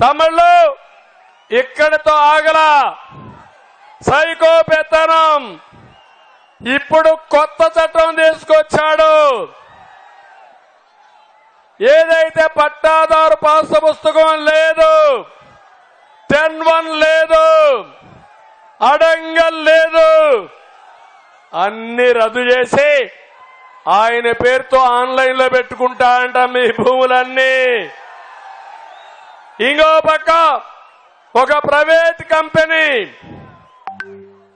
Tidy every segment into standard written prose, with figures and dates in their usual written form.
తమిళ్లు ఇక్కడితో ఆగల సైకో పెత్తనం ఇప్పుడు కొత్త చట్టం తీసుకొచ్చాడు. ఏదైతే పట్టాదారు పాస్ పుస్తకం లేదు, 10(1) లేదు, అడంగల్ లేదు, అన్ని రద్దు చేసి ఆయన పేరుతో ఆన్లైన్ లో పెట్టుకుంటా అంట మీ భూములన్నీ. ఇంకో పక్క ఒక ప్రైవేట్ కంపెనీ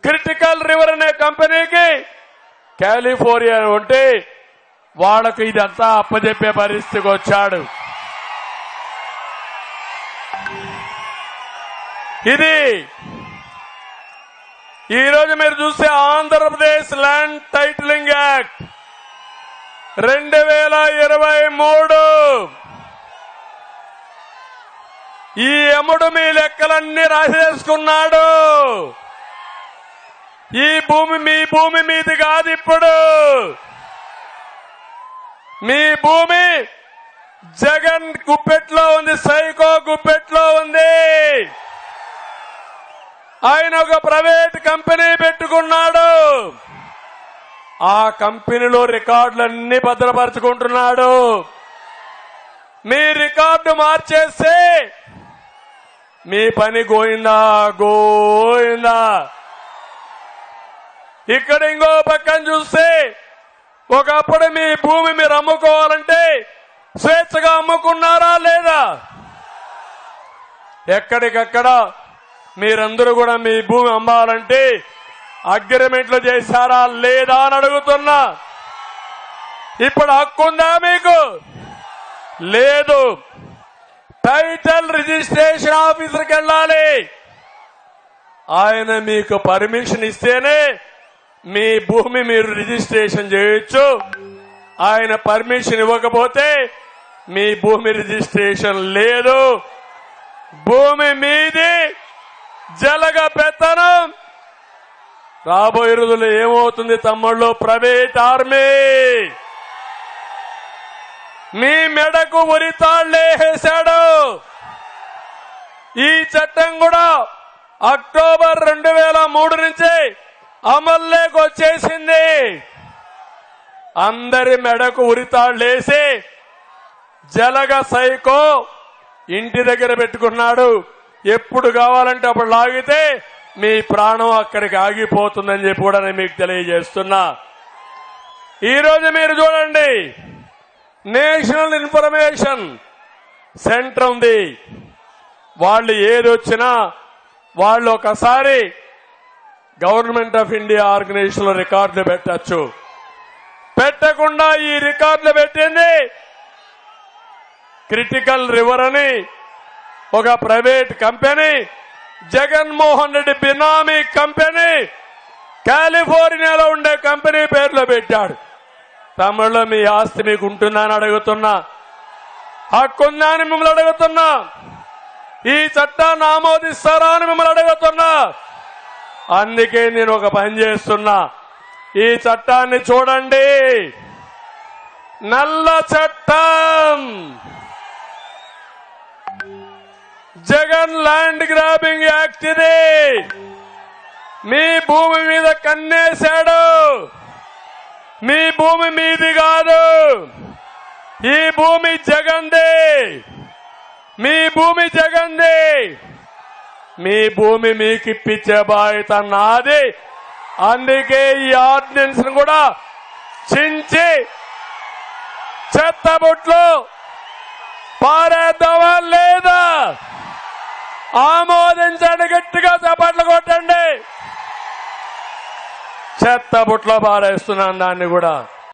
క్రిటికల్ రివర్ అనే కంపెనీకి కాలిఫోర్నియా ఉంటే వాళ్ళకు ఇదంతా అప్పచెప్పే పరిస్థితికి వచ్చాడు. ఇది ఈరోజు మీరు చూస్తే ఆంధ్రప్రదేశ్ ల్యాండ్ టైటిలింగ్ యాక్ట్ 2023 ఈ ఎముడు మీ లెక్కలన్నీ రాసేసుకున్నాడు. ఈ భూమి మీ భూమి మీది కాదు, ఇప్పుడు మీ భూమి జగన్ గుప్పెట్లో ఉంది, సైకో గుప్పెట్లో ఉంది. ఆయన ఒక ప్రైవేట్ కంపెనీ పెట్టుకున్నాడు. ఆ కంపెనీలో రికార్డులన్నీ భద్రపరుచుకుంటున్నాడు. మీ రికార్డు మార్చేస్తే మీ పని గోయిందా గోయిందా. ఇక్కడ ఇంకో పక్కన చూస్తే ఒకప్పుడు మీ భూమి మీరు అమ్ముకోవాలంటే స్వేచ్ఛగా అమ్ముకున్నారా లేదా? ఎక్కడికక్కడ మీరందరూ కూడా మీ భూమి అమ్మాలంటే అగ్రిమెంట్లు చేశారా లేదా అని అడుగుతున్నా. ఇప్పుడు హక్కుందా మీకు? లేదు. టైటిల్ రిజిస్ట్రేషన్ ఆఫీసర్కి వెళ్ళాలి. ఆయన మీకు పర్మిషన్ ఇస్తేనే మీ భూమి మీరు రిజిస్ట్రేషన్ చేయొచ్చు. ఆయన పర్మిషన్ ఇవ్వకపోతే మీ భూమి రిజిస్ట్రేషన్ లేదు. భూమి మీది, జలగ పెత్తనం. రాబోయే రోజుల్లో ఏమవుతుంది తమ్ముళ్ళు? ప్రైవేట్ ఆర్మీ మీ మెడకు ఉరితాళ్లేసాడు. ఈ చట్టం కూడా అక్టోబర్ 2003 నుంచి అమల్లోకి వచ్చేసింది. అందరి మెడకు ఉరితాళ్లేసి జలగ సైకో ఇంటి దగ్గర పెట్టుకున్నాడు. ఎప్పుడు కావాలంటే అప్పుడు లాగితే మీ ప్రాణం అక్కడికి ఆగిపోతుందని చెప్పి కూడా నేను మీకు తెలియజేస్తున్నా. ఈరోజు మీరు చూడండి, నేషనల్ ఇన్ఫర్మేషన్ సెంటర్ ఉంది. వాళ్ళు ఏదొచ్చినా వాళ్ళు ఒకసారి గవర్నమెంట్ ఆఫ్ ఇండియా ఆర్గనైజేషన్ లో రికార్డులు పెట్టచ్చు. పెట్టకుండా ఈ రికార్డులు పెట్టింది క్రిటికల్ రివర్ అని ఒక ప్రైవేట్ కంపెనీ, జగన్మోహన్ రెడ్డి బినామీ కంపెనీ, కాలిఫోర్నియాలో ఉండే కంపెనీ పేరులో పెట్టాడు. తమిళలో మీ ఆస్తి మీకు ఉంటుందని అడుగుతున్నా, హక్కుందా అని మిమ్మల్ని అడుగుతున్నా, ఈ చట్టాన్ని ఆమోదిస్తారా అని మిమ్మల్ని అడుగుతున్నా. అందుకే నేను ఒక పని చేస్తున్నా, ఈ చట్టాన్ని చూడండి. నల్ల చట్టం, జగన్ ల్యాండ్ గ్రాబింగ్ యాక్ట్ ఇది. మీ భూమి మీద కన్నేశాడు. మీ భూమి మీది కాదు, ఈ భూమి జగన్దే. మీ భూమి జగన్దే. మీ భూమి మీకు ఇప్పించే బాధ్యత నాది. అందుకే ఈ ఆర్డినెన్స్ కూడా చించి చెత్తబుట్లో పారేద్దామా లేదా? ఆమోదించండి, గట్టిగా చప్పట్లు కొట్టండి. చెత్తబుట్లో పారేస్తున్నాను దాన్ని కూడా.